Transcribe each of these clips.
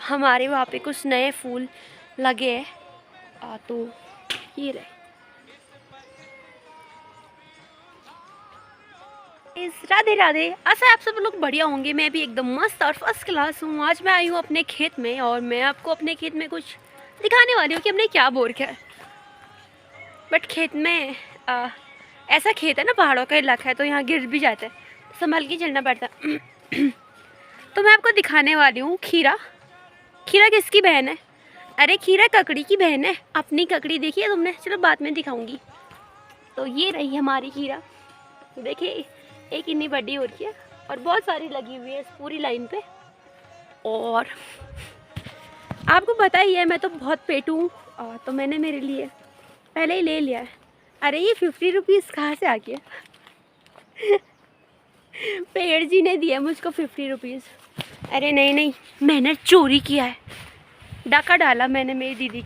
हमारे वहाँ पे कुछ नए फूल लगे हैं। तो ये रहे। राधे राधे। ऐसा आप सब लोग बढ़िया होंगे। मैं भी एकदम मस्त और फर्स्ट क्लास हूँ। आज मैं आई हूँ अपने खेत में और मैं आपको अपने खेत में कुछ दिखाने वाली हूँ कि हमने क्या बोर किया है। बट खेत में ऐसा खेत है ना, पहाड़ों का इलाका है, तो यहाँ गिर भी जाता है, संभल के चलना पड़ता है। तो मैं आपको दिखाने वाली हूँ खीरा। खीरा किसकी बहन है? अरे खीरा ककड़ी की बहन है। अपनी ककड़ी देखी है तुमने? चलो बाद में दिखाऊंगी। तो ये रही हमारी खीरा। देखिए एक इतनी बड़ी हो रही है और बहुत सारी लगी हुई है इस पूरी लाइन पे। और आपको पता ही है मैं तो बहुत पेटू हूँ, तो मैंने मेरे लिए पहले ही ले लिया है। अरे ये 50 रुपीज़ कहाँ से आ गया? पेड़ जी ने दिया मुझको 50 रुपीज़। अरे नहीं नहीं, मैंने चोरी किया है, डाका डाला मैंने मेरी दीदी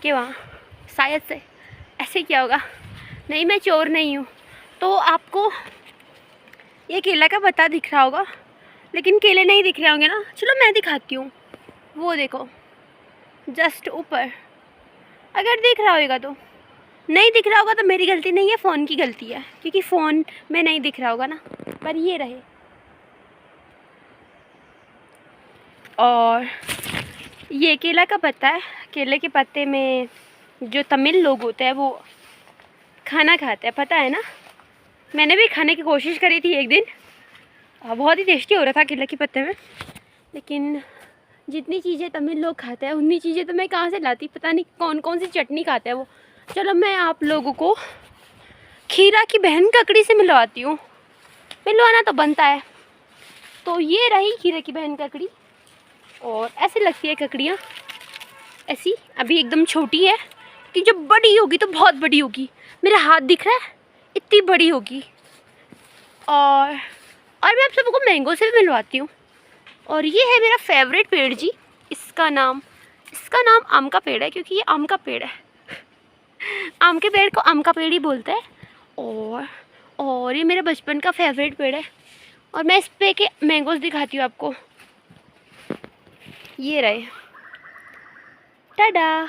के वहाँ, शायद से ऐसे किया होगा। नहीं मैं चोर नहीं हूँ। तो आपको ये केला का पत्ता दिख रहा होगा, लेकिन केले नहीं दिख रहे होंगे ना। चलो मैं दिखाती हूँ। वो देखो जस्ट ऊपर, अगर दिख रहा होगा तो। नहीं दिख रहा होगा तो मेरी गलती नहीं है, फ़ोन की गलती है, क्योंकि फ़ोन में नहीं दिख रहा होगा ना। पर ये रहे। और ये केला का पत्ता है। केले के पत्ते में जो तमिल लोग होते हैं वो खाना खाते हैं, पता है ना। मैंने भी खाने की कोशिश करी थी एक दिन, बहुत ही टेस्टी हो रहा था केले के पत्ते में। लेकिन जितनी चीज़ें तमिल लोग खाते हैं उतनी चीज़ें तो मैं कहाँ से लाती, पता नहीं कौन कौन सी चटनी खाते हैं वो। चलो मैं आप लोगों को खीरा की बहन ककड़ी से मिलवाती हूँ। मिलवाना तो बनता है। तो ये रही खीरा की बहन ककड़ी। और ऐसे लगती है ककड़ियाँ, ऐसी अभी एकदम छोटी है, कि जब बड़ी होगी तो बहुत बड़ी होगी। मेरा हाथ दिख रहा है, इतनी बड़ी होगी। और मैं आप सबको मैंगो से भी मिलवाती हूँ। और ये है मेरा फेवरेट पेड़ जी। इसका नाम आम का पेड़ है, क्योंकि ये आम का पेड़ है। आम के पेड़ को आम का पेड़ ही बोलते हैं। और ये मेरे बचपन का फेवरेट पेड़ है। और मैं इस पे के मैंगोज दिखाती हूँ आपको। ये रहे, टाडा।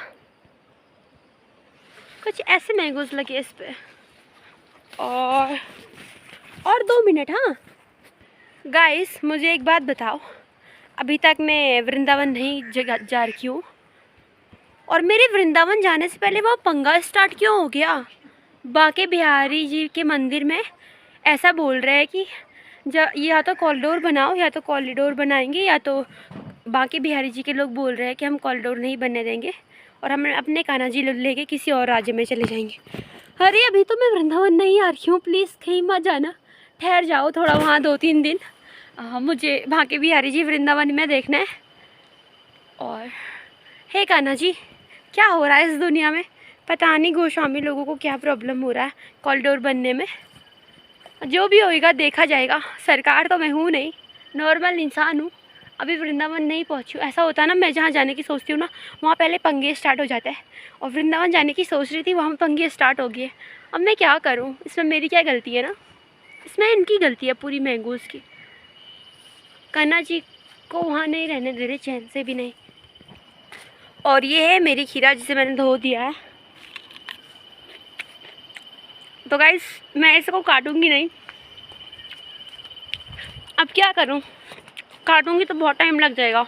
कुछ ऐसे मैंगोज लगे इस पे। और 2 मिनट। हाँ गाइस, मुझे एक बात बताओ, अभी तक मैं वृंदावन नहीं जा रही हूँ, और मेरे वृंदावन जाने से पहले वहाँ पंगा स्टार्ट क्यों हो गया? बांके बिहारी जी के मंदिर में ऐसा बोल रहे हैं कि या तो कॉरिडोर बनाओ, या तो कॉरिडोर बनाएंगे, या तो बांके बिहारी जी के लोग बोल रहे हैं कि हम कॉरिडोर नहीं बनने देंगे और हम अपने कान्हा जी लेके किसी और राज्य में चले जाएंगे। अरे अभी तो मैं वृंदावन नहीं आ रही हूँ, प्लीज़ कहीं मत जाना, ठहर जाओ थोड़ा वहाँ 2-3 दिन। मुझे बांके बिहारी जी वृंदावन में देखना है। और हे कान्हा जी, क्या हो रहा है इस दुनिया में? पता नहीं गोस्वामी लोगों को क्या प्रॉब्लम हो रहा है कॉरिडोर बनने में। जो भी होएगा देखा जाएगा। सरकार तो मैं हूँ नहीं, नॉर्मल इंसान हूँ। अभी वृंदावन नहीं पहुँची हूँ। ऐसा होता है ना, मैं जहाँ जाने की सोचती हूँ ना, वहाँ पहले पंगे स्टार्ट हो जाते हैं। और वृंदावन जाने की सोच रही थी, वहाँ पंगे स्टार्ट हो गए। अब मैं क्या करूँ? इसमें मेरी क्या गलती है ना? इसमें इनकी गलती है पूरी, मैंगोज़ की। कान्हा जी को वहाँ नहीं रहने दे रहे चैन से भी नहीं। और ये है मेरी खीरा जिसे मैंने धो दिया है। तो गाइस मैं इसको काटूंगी नहीं। अब क्या करूं, काटूंगी तो बहुत टाइम लग जाएगा।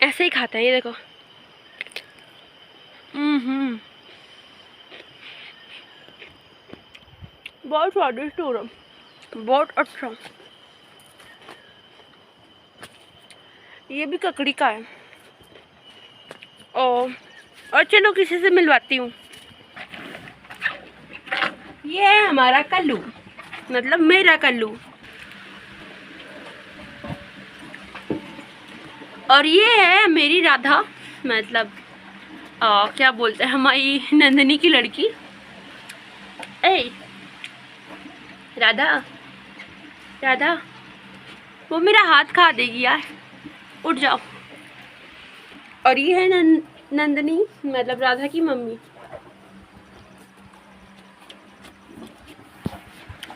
ऐसे ही खाते हैं, ये देखो। बहुत स्वादिष्ट हो रहा, बहुत अच्छा। ये भी ककड़ी का है। और चलो किसी से मिलवाती हूँ। ये है हमारा कल्लू, मतलब मेरा कल्लू। और ये है मेरी राधा, मतलब क्या बोलते हैं, हमारी नंदनी की लड़की। ए राधा, राधा, वो मेरा हाथ खा देगी यार, उठ जाओ। और ये है नंदनी, मतलब राधा की मम्मी।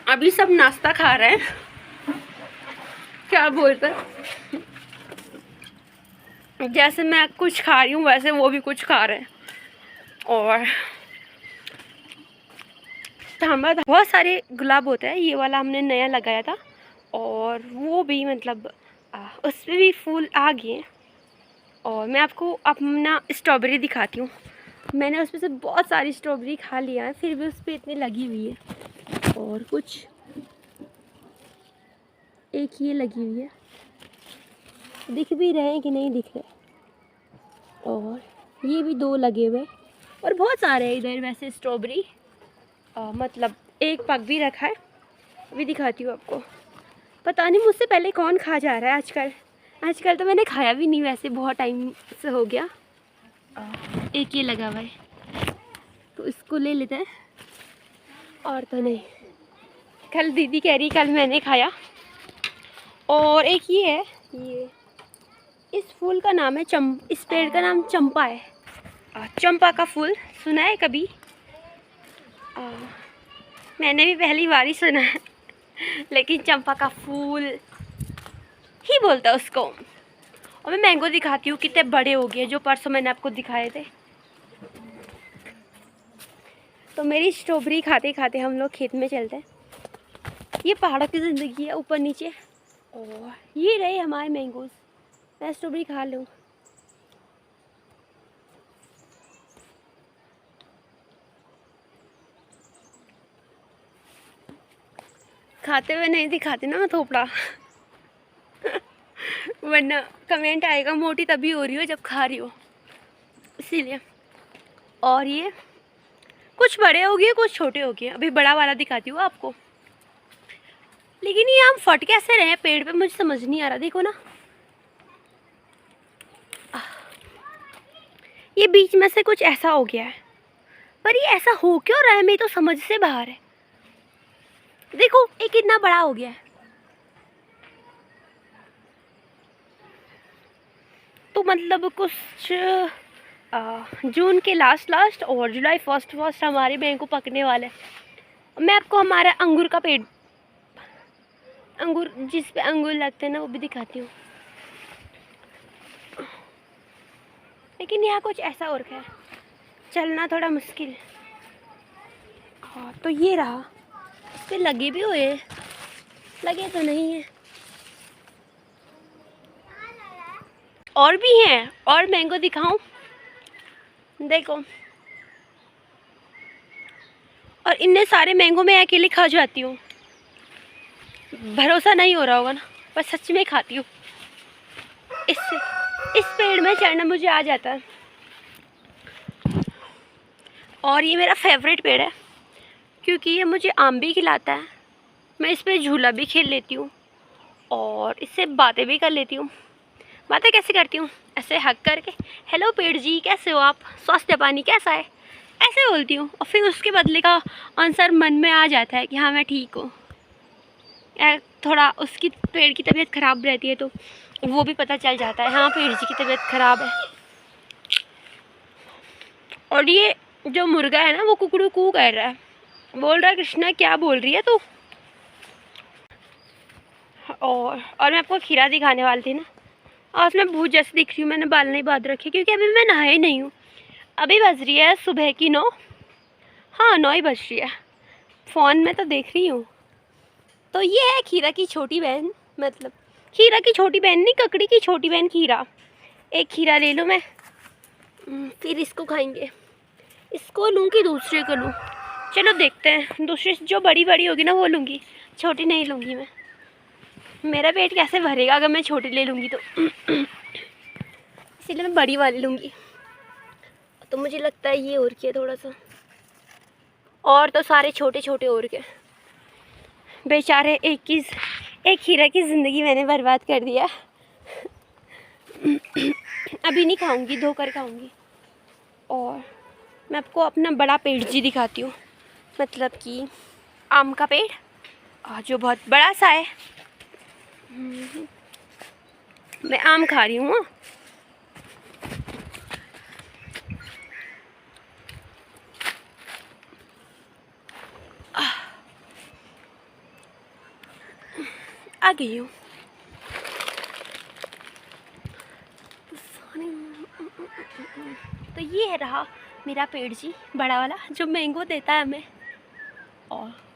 अभी सब नाश्ता खा रहे हैं, क्या बोलते हैं, जैसे मैं कुछ खा रही हूँ वैसे वो भी कुछ खा रहे हैं। और हमारे बहुत सारे गुलाब होते हैं, ये वाला हमने नया लगाया था और वो भी मतलब उस पर भी फूल आ गए हैं। और मैं आपको अपना स्ट्रॉबेरी दिखाती हूँ। मैंने उसमें से बहुत सारी स्ट्रॉबेरी खा लिया है, फिर भी उस पर इतनी लगी हुई है। और कुछ एक ये लगी हुई है, दिख भी रहे हैं कि नहीं दिख रहे। और ये भी 2 लगे हुए और बहुत सारे हैं इधर वैसे स्ट्रॉबेरी। मतलब एक पक भी रखा है, अभी दिखाती हूँ आपको। पता नहीं मुझसे पहले कौन खा जा रहा है आजकल। आजकल तो मैंने खाया भी नहीं, वैसे बहुत टाइम से हो गया। एक ये लगा हुआ है तो इसको ले लेते हैं। और तो नहीं, कल दीदी कह रही कल मैंने खाया। और एक ये है, ये इस फूल का नाम है इस पेड़ का नाम चंपा है। चंपा का फूल सुना है कभी? मैंने भी पहली बार ही सुना है, लेकिन चंपा का फूल ही बोलता है उसको। और मैं मैंगो दिखाती हूँ, कितने बड़े हो गए, जो परसों मैंने आपको दिखाए थे। तो मेरी स्ट्रॉबेरी खाते खाते हम लोग खेत में चलते हैं। ये पहाड़ों की ज़िंदगी है, ऊपर नीचे। और ये रहे हमारे मैंगोज़। मैं स्ट्रॉबेरी खा लूँ। खाते हुए नहीं दिखाते ना मैं थोपड़ा वरना कमेंट आएगा मोटी तभी हो रही हो जब खा रही हो, इसीलिए। और ये कुछ बड़े हो गए कुछ छोटे हो गए, अभी बड़ा वाला दिखाती हूँ आपको। लेकिन ये आम फट कैसे रहे हैं पेड़ पे, मुझे समझ नहीं आ रहा। देखो ना, ये बीच में से कुछ ऐसा हो गया है, पर ये ऐसा हो क्यों रहा है मेरी तो समझ से बाहर है। देखो ये कितना बड़ा हो गया है। तो मतलब कुछ जून के लास्ट और जुलाई फर्स्ट हमारे मैंगो पकने वाला है। मैं आपको हमारा अंगूर का पेड़, अंगूर जिस पे अंगूर लगते हैं ना, वो भी दिखाती हूँ। लेकिन यहाँ कुछ ऐसा हो रखा है, चलना थोड़ा मुश्किल। हाँ तो ये रहा, इस पे लगे भी हुए हैं, लगे तो नहीं है। और भी हैं, और मैंगो दिखाऊं? देखो, और इतने सारे मैंगो मैं अकेले खा जाती हूँ। भरोसा नहीं हो रहा होगा ना, पर सच में खाती हूँ। इस पेड़ में चढ़ना मुझे आ जाता है। और ये मेरा फेवरेट पेड़ है, क्योंकि ये मुझे आम भी खिलाता है। मैं इस पर झूला भी खेल लेती हूँ और इससे बातें भी कर लेती हूँ। बातें कैसे करती हूँ? ऐसे हक करके, हेलो पेड़ जी कैसे हो आप, स्वास्थ्य पानी कैसा है, ऐसे बोलती हूँ। और फिर उसके बदले का आंसर मन में आ जाता है कि हाँ मैं ठीक हूँ। थोड़ा उसकी पेड़ की तबीयत ख़राब रहती है तो वो भी पता चल जाता है, हाँ पेड़ जी की तबीयत ख़राब है। और ये जो मुर्गा है ना, वो कुकड़ू कू कर रहा है, बोल रहा है कृष्णा क्या बोल रही है तू। और मैं आपको खीरा दिखाने वाली थी ना, और उसमें भूत जैसे दिख रही हूँ। मैंने बाल नहीं बांध रखे क्योंकि अभी मैं नहाई नहीं हूँ। अभी बज रही है सुबह की 9, हाँ 9 ही बज रही है, फ़ोन में तो देख रही हूँ। तो ये है खीरा की छोटी बहन, मतलब खीरा की छोटी बहन नहीं, ककड़ी की छोटी बहन खीरा। एक खीरा ले लूँ मैं, फिर इसको खाएंगे। इसको लूँ कि दूसरे को लूँ? चलो देखते हैं, दूसरी जो बड़ी बड़ी होगी ना वो लूँगी, छोटी नहीं लूँगी मैं। मेरा पेट कैसे भरेगा अगर मैं छोटी ले लूँगी तो इसीलिए मैं बड़ी वाली लूँगी। तो मुझे लगता है ये और क्या थोड़ा सा, और तो सारे छोटे छोटे और के। बेचारे एक हीरा की ज़िंदगी मैंने बर्बाद कर दिया। अभी नहीं खाऊंगी, धोकर खाऊंगी। और मैं आपको अपना बड़ा पेड़ जी दिखाती हूँ, मतलब कि आम का पेड़ जो बहुत बड़ा सा है। मैं आम खा रही हूँ। आ गई हूँ। तो ये रहा मेरा पेड़ जी, बड़ा वाला, जो मैंगो देता है हमें। और